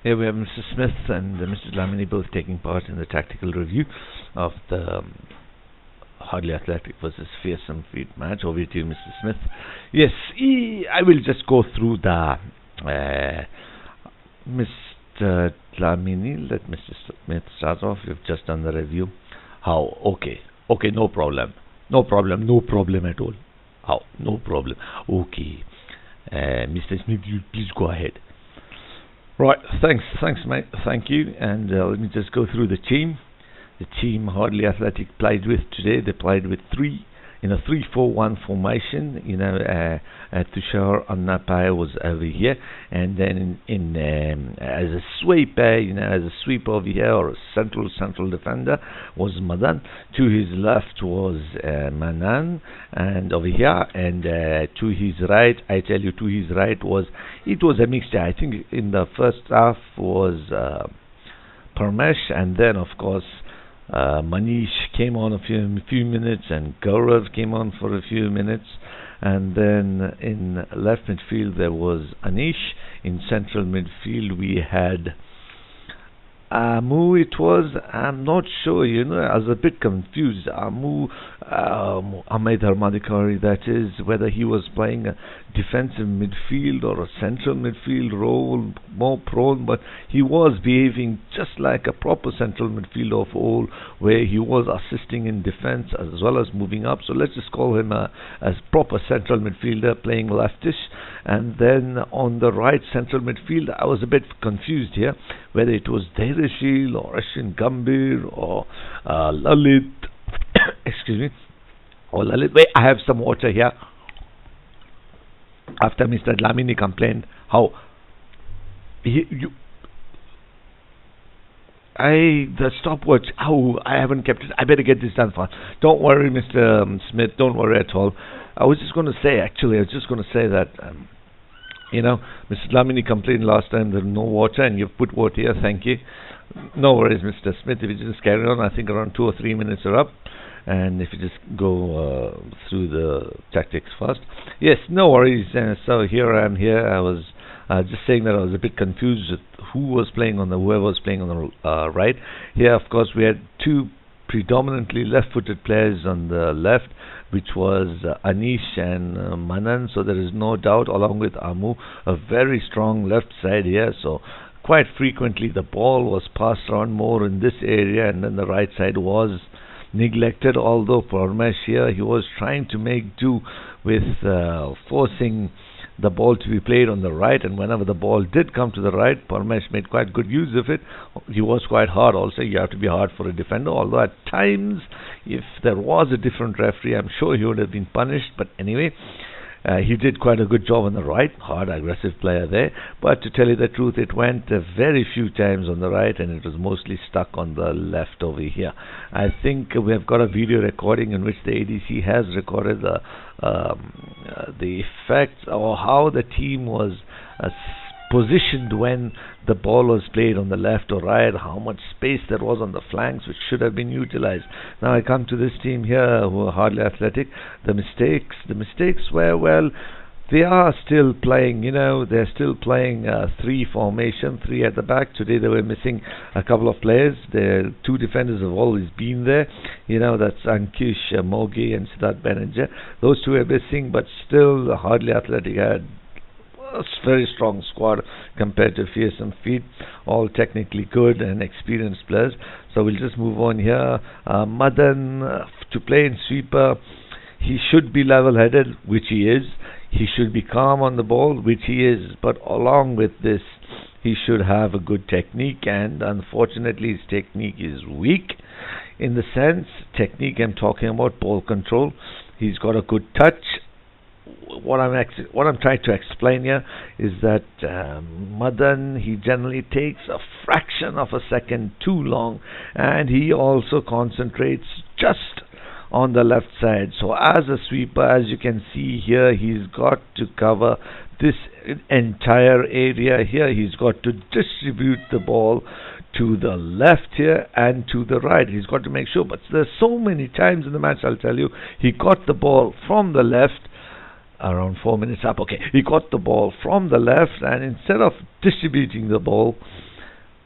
Here we have Mr. Smith and Mr. Dlamini both taking part in the tactical review of the Hardly Athletic versus Fearsome Feet match. Over to you, Mr. Smith. Yes, I will just go through the Mr. Dlamini. Let Mr. Smith start off. You've just done the review. How? Okay, no problem at all. How? No problem. Okay, Mr. Smith, you please go ahead. Right, thanks, mate. Thank you. And let me just go through the team. The team Hardly Athletic played with today. They played with three in a 3-4-1 formation. Tushar Annapai was over here, and then in as a sweeper, as a sweeper over here, or a central defender was Madan. To his left was Manan, and over here, and to his right, I tell you, to his right was a mixture. I think in the first half was Parmesh, and then of course Manish came on a few minutes, and Gaurav came on for a few minutes, and then in left midfield there was Anish. In central midfield we had Amu. It was, I'm not sure, I was a bit confused. Amu, Ahmed Harmadikari, that is, whether he was playing a defensive midfield or a central midfield role, more prone, but he was behaving just like a proper central midfielder of all, where he was assisting in defense as well as moving up. So let's just call him a proper central midfielder playing leftish. And then on the right central midfield, I was a bit confused here, whether it was Dherashil or Ashwin Gambhir or Lalit. Excuse me. Or Lalit. Wait, I have some water here. After Mr. Dlamini complained how the stopwatch, I haven't kept it. I better get this done fast. Don't worry, Mr. Smith, don't worry at all. I was just going to say that Mr. Dlamini complained last time there's no water, and you've put water here. Thank you. No worries, Mr. Smith. If you just carry on, I think around 2 or 3 minutes are up. And if you just go through the tactics first. Yes, no worries. So here I am here. I was just saying that I was a bit confused with whoever was playing on the right. Here, of course, we had two predominantly left-footed players on the left, which was Anish and Manan. So there is no doubt, along with Amu, a very strong left side here. So quite frequently the ball was passed around more in this area, and then the right side was neglected, although Parmesh here, he was trying to make do with forcing the ball to be played on the right, and whenever the ball did come to the right, Parmesh made quite good use of it. He was quite hard also. You have to be hard for a defender, although at times, if there was a different referee, I'm sure he would have been punished. But anyway, he did quite a good job on the right, hard, aggressive player there. But to tell you the truth, it went very few times on the right, and it was mostly stuck on the left over here. I think we have got a video recording in which the ADC has recorded the effects or how the team was positioned when the ball was played on the left or right, how much space there was on the flanks which should have been utilized. Now I come to this team here who are Hardly Athletic. The mistakes were, well, they are still playing, they're still playing 3 formation, 3 at the back. Today they were missing a couple of players. The 2 defenders have always been there. That's Ankush Mogi and Siddharth Banerjee. Those 2 are missing, but still Hardly Athletic had a very strong squad compared to Fearsome Feet, all technically good and experienced players. So we'll just move on here. Madan, to play in sweeper, he should be level-headed, which he is. He should be calm on the ball, which he is. But along with this, he should have a good technique, and unfortunately his technique is weak. In the sense, technique I'm talking about, ball control. He's got a good touch. What I'm trying to explain here is that Madan, he generally takes a fraction of a second too long, and he also concentrates just on the left side. So as a sweeper, as you can see here, he's got to cover this entire area here. He's got to distribute the ball to the left here and to the right. He's got to make sure, but there's so many times in the match, I'll tell you, he got the ball from the left around 4 minutes up. Okay, he got the ball from the left, and instead of distributing the ball,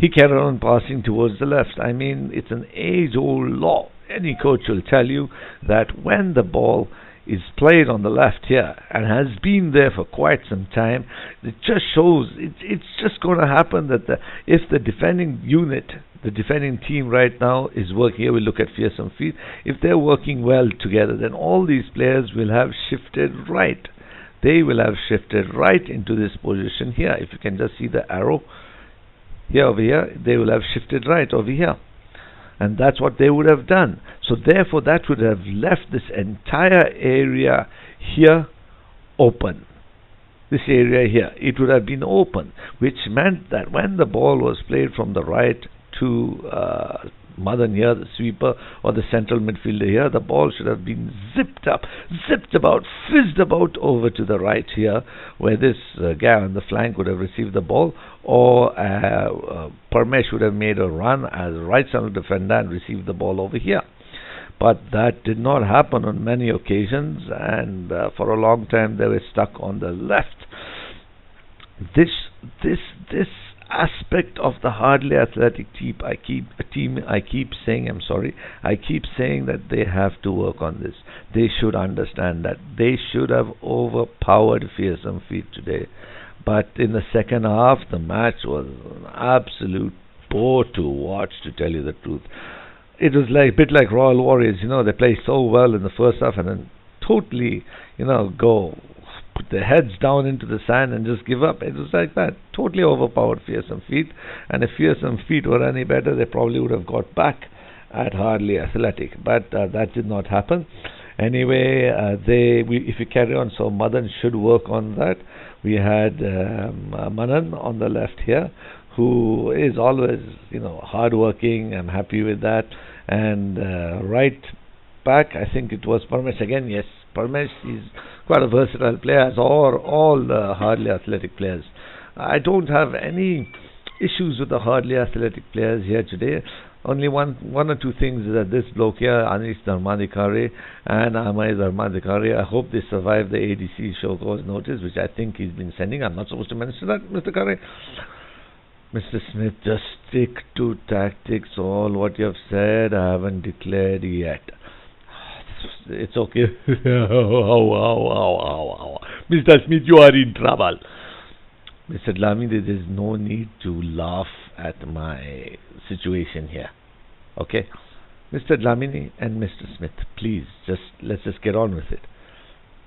He carried on passing towards the left. I mean, it's an age-old law. Any coach will tell you that when the ball is played on the left here and has been there for quite some time, it just shows it's just going to happen that if the defending unit, the defending team right now is working, here we look at fearsome feet, if they're working well together, then all these players will have shifted right. They will have shifted right into this position here. If you can just see the arrow here over here, they will have shifted right over here. And that's what they would have done. So therefore that would have left this entire area here open. This area here, it would have been open, which meant that when the ball was played from the right to Madan here, the sweeper, or the central midfielder here, the ball should have been zipped about, fizzed about over to the right here, where this guy on the flank would have received the ball, or Parmesh would have made a run as right central defender and received the ball over here. But that did not happen on many occasions, and for a long time they were stuck on the left. This aspect of the hardly athletic team, I keep saying that they have to work on this. They should understand that. They should have overpowered fearsome feet today. But in the second half, the match was an absolute bore to watch, to tell you the truth. It was like a bit like Royal Warriors, they play so well in the first half and then totally, go put their heads down into the sand and just give up. It was like that. Totally overpowered fearsome feet. And if fearsome feet were any better, they probably would have got back at hardly athletic. But that did not happen. Anyway, if you carry on, so Madan should work on that. We had Manan on the left here, who is always, hardworking. I'm happy with that. And right back, I think it was Parmesh again. Yes, Parmesh is quite a versatile player, as all the hardly athletic players. I don't have any issues with the hardly athletic players here today. Only one or two things is that this bloke here, Anish Dharmadikari and Amay Dharmadikari, I hope they survive the ADC show cause notice, which I think he's been sending. I'm not supposed to mention that, Mr. Curry. Mr. Smith, just stick to tactics. All what you have said, I haven't declared yet. It's okay. Mr. Smith, you are in trouble. Mr. Dlamini, there is no need to laugh at my situation here. Okay? Mr. Dlamini and Mr. Smith, please, let's just get on with it.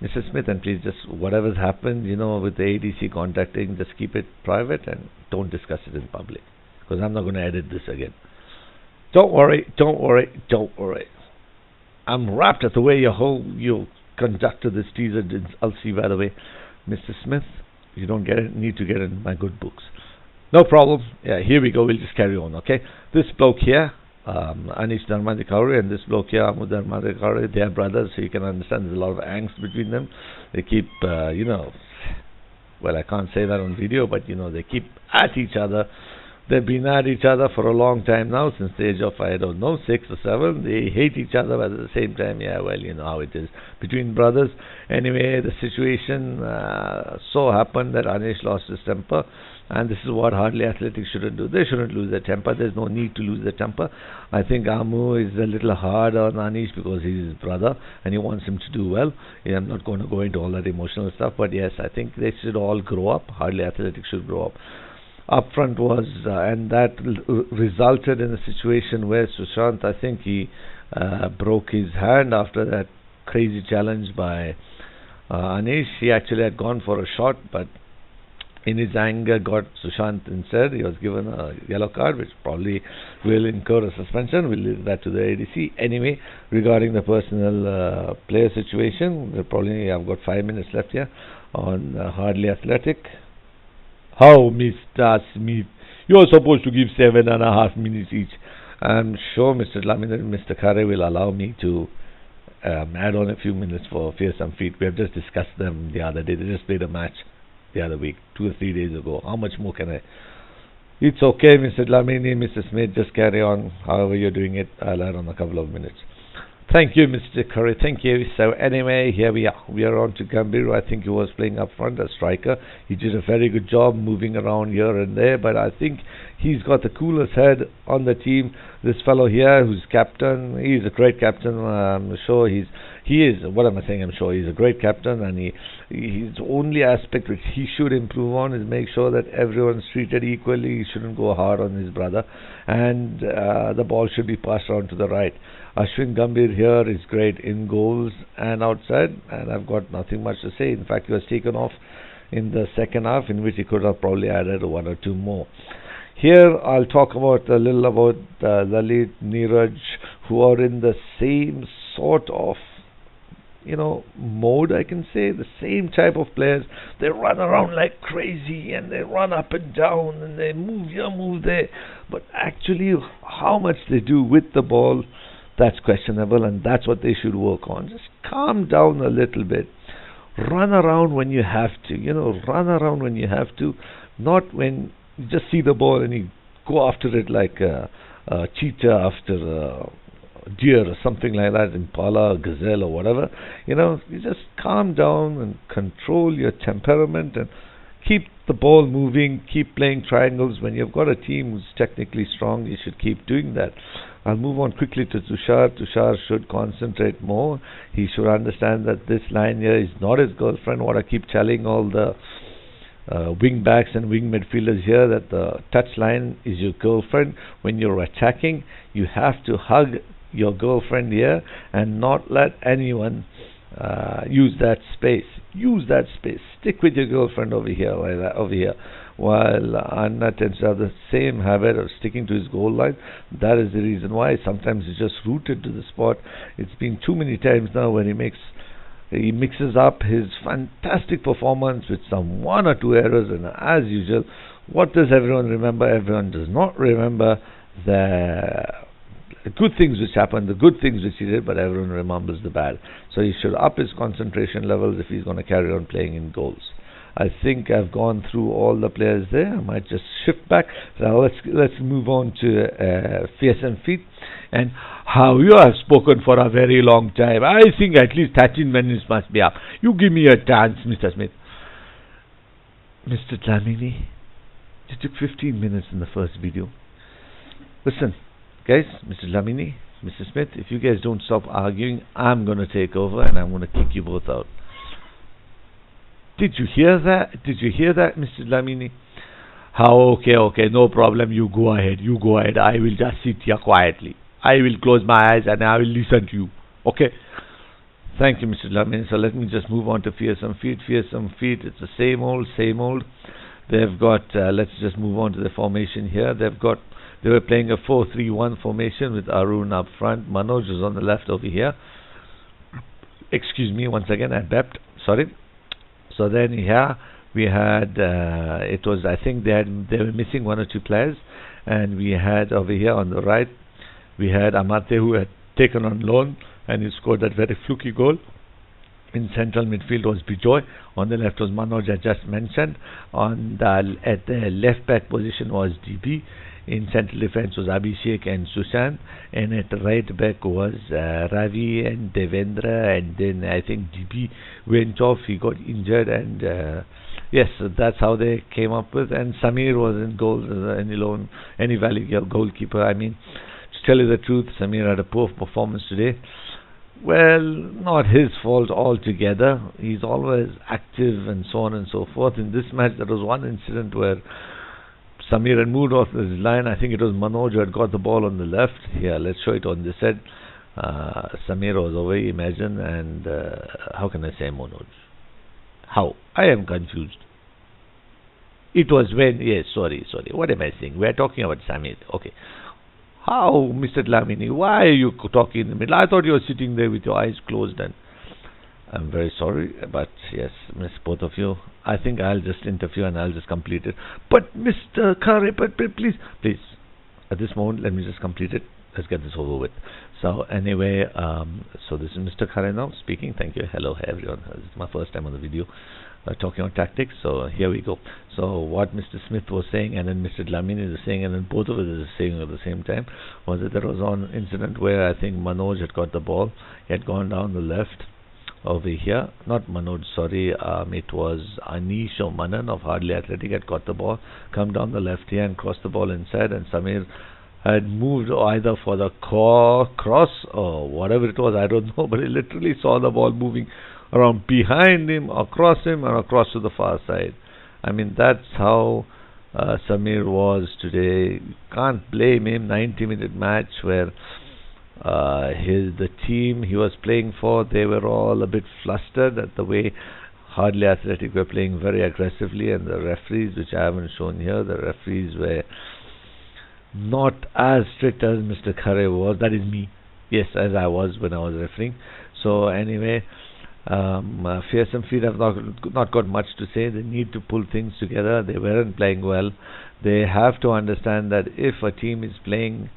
Mr. Smith, and please, just whatever's happened, with the ADC contacting, just keep it private and don't discuss it in public. Because I'm not going to edit this again. Don't worry. I'm rapt at the way you conducted this teaser. I'll see, by the way. Mr. Smith, you don't need to get in my good books. No problem. Yeah, here we go. We'll just carry on, okay? This bloke here, Anish Dharmadikari, and this bloke here, Amud Dharmadikari, they are brothers, so you can understand there's a lot of angst between them. They keep, well, I can't say that on video, but, they keep at each other. They've been at each other for a long time now, since the age of, 6 or 7. They hate each other, but at the same time, yeah, well, you know how it is between brothers. Anyway, the situation so happened that Anish lost his temper, and this is what hardly athletics shouldn't do. They shouldn't lose their temper. There's no need to lose their temper. I think Amu is a little hard on Anish because he's his brother, and he wants him to do well. Yeah, I'm not going to go into all that emotional stuff, but yes, I think they should all grow up. Hardly athletics should grow up. Up front was, and that resulted in a situation where Sushant, I think he broke his hand after that crazy challenge by Anish. He actually had gone for a shot, but in his anger got Sushant instead. He was given a yellow card, which probably will incur a suspension. We'll leave that to the ADC. Anyway, regarding the personal player situation, I've got 5 minutes left here on hardly athletic. How, Mr. Smith? You're supposed to give 7.5 minutes each. I'm sure Mr. Lamin and Mr. Khare will allow me to add on a few minutes for fearsome feet. We have just discussed them the other day. They just played a match the other week, 2 or 3 days ago. How much more can I? It's okay, Mr. Lamini, Mr. Smith, just carry on. However you're doing it, I'll add on a couple of minutes. Thank you, Mr. Curry. Thank you. So anyway, here we are. We are on to Gambhir. I think he was playing up front as striker. He did a very good job moving around here and there, but I think he's got the coolest head on the team. This fellow here, who's captain, he's a great captain. I'm sure he is. What am I saying? I'm sure he's a great captain, and his only aspect which he should improve on is make sure that everyone's treated equally. He shouldn't go hard on his brother, and the ball should be passed around to the right. Ashwin Gambhir here is great in goals and outside, and I've got nothing much to say. In fact, he was taken off in the second half, in which he could have probably added one or two more. Here I'll talk about a little about Lalit, Neeraj, who are in the same sort of mode, I can say. The same type of players. They run around like crazy, and they run up and down, and they move here, move there. But actually, how much they do with the ball, that's questionable, and that's what they should work on. Just calm down a little bit. Run around when you have to. Run around when you have to, not when you just see the ball and you go after it like a cheetah after a deer or something like that, impala, gazelle or whatever. You just calm down and control your temperament and keep the ball moving, keep playing triangles. When you've got a team who's technically strong, you should keep doing that. I'll move on quickly to Tushar. Tushar should concentrate more. He should understand that this line here is not his girlfriend. What I keep telling all the wing backs and wing midfielders here, that the touch line is your girlfriend. When you're attacking, you have to hug your girlfriend here and not let anyone use that space. Use that space. Stick with your girlfriend over here, like that, over here. While Anna tends to have the same habit of sticking to his goal line. That is the reason why sometimes he's just rooted to the spot. It's been too many times now when he mixes up his fantastic performance with some one or two errors, and as usual, what does everyone remember? Everyone does not remember the good things which happened, the good things which he did, but everyone remembers the bad. So he should up his concentration levels if he's going to carry on playing in goals. I think I've gone through all the players there. I might just shift back. Now let's move on to Fearsome Feet. And how you have spoken for a very long time. I think at least 13 minutes must be up. You give me a chance, Mr. Smith. Mr. Dlamini, you took 15 minutes in the first video. Listen, guys, Mr. Dlamini, Mr. Smith, if you guys don't stop arguing, I'm going to take over and I'm going to kick you both out. Did you hear that? Did you hear that, Mr. Dlamini? How? Okay, no problem. You go ahead. I will just sit here quietly. I will close my eyes and I will listen to you. Okay? Thank you, Mr. Dlamini. So let me just move on to Fearsome Feet. Fearsome Feet, it's the same old. They've got, let's just move on to the formation here. They were playing a 4-3-1 formation with Arun up front. Manoj is on the left over here. Excuse me, once again, I bepped. Sorry. So then here we had, I think they were missing one or two players, and we had over here on the right, we had Amate, who had taken on loan, and he scored that very fluky goal. In central midfield was Bijoy. On the left was Manoj, I just mentioned. At the left back position was DB. In central defense was Abhishek and Sushant, and at right back was Ravi and Devendra, and then I think DB went off, he got injured, and yes, so that's how they came up with. And Samir was in goals as any value goalkeeper. I mean, to tell you the truth, Samir had a poor performance today. Well, not his fault altogether. He's always active and so on and so forth. In this match, there was one incident where Samir had moved off his line. I think it was Manoj who had got the ball on the left. Here, let's show it on this side. Samir was away, imagine, and how can I say Manoj? How? I am confused. It was when, yes, sorry. What am I saying? We are talking about Samir. Okay. How, Mr. Dlamini? Why are you talking in the middle? I thought you were sitting there with your eyes closed, and I'm very sorry, but yes, miss both of you. I think I'll just interfere and I'll just complete it. But Mr. Khare, but please, at this moment, let me just complete it. Let's get this over with. So anyway, so this is Mr. Khare now speaking. Thank you. Hello, everyone. This is my first time on the video talking on tactics. So here we go. So what Mr. Smith was saying, and then Mr. Dlamini is saying, and then both of us is saying at the same time, was that there was one incident where I think Manoj had got the ball. He had gone down the left over here. Not Manoj, sorry. It was Anish or Manan of Hardly Athletic had got the ball, come down the left here and crossed the ball inside, and Samir had moved either for the cross or whatever it was, I don't know, but he literally saw the ball moving around behind him, across him, and across to the far side. I mean, that's how Samir was today. Can't blame him. 90-minute match where the team he was playing for, they were all a bit flustered at the way Hardly Athletic were playing very aggressively, and the referees, which I haven't shown here, the referees were not as strict as Mr. Khare was. That is me. Yes, as I was when I was refereeing. So anyway, Fearsome Feet have not got much to say. They need to pull things together. They weren't playing well. They have to understand that if a team is playing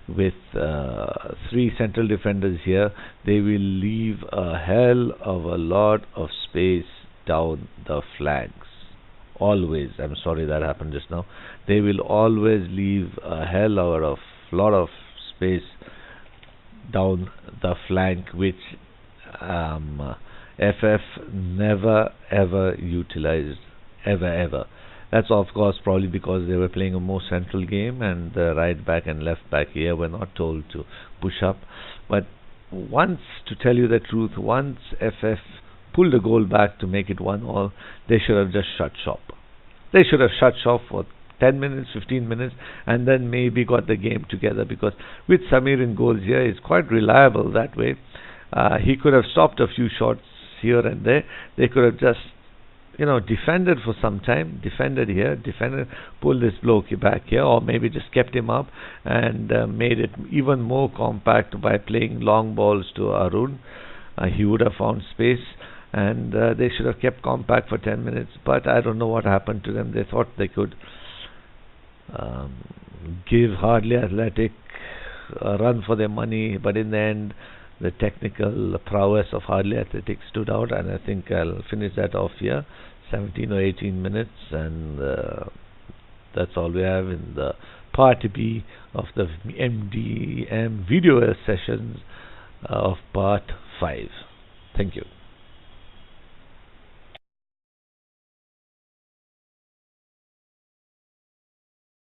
with 3 central defenders here, they will leave a hell of a lot of space down the flanks. Always. I'm sorry that happened just now. They will always leave a hell of a lot of space down the flank, which FF never ever utilized, ever. That's of course probably because they were playing a more central game, and the right back and left back here were not told to push up. But once, to tell you the truth, once FF pulled a goal back to make it 1-1, they should have just shut shop. They should have shut shop for 10 minutes, 15 minutes, and then maybe got the game together, because with Samir in goals here, he's quite reliable that way. He could have stopped a few shots here and there. They could have just, defended for some time, defended here, pulled this bloke back here, or maybe just kept him up and made it even more compact by playing long balls to Arun. He would have found space, and they should have kept compact for 10 minutes, but I don't know what happened to them. They thought they could give Hardly Athletic a run for their money, but in the end, the technical prowess of Hardly Athletic stood out, and I think I'll finish that off here. 17 or 18 minutes, and that's all we have in the part B of the MDM video sessions of part 5. Thank you.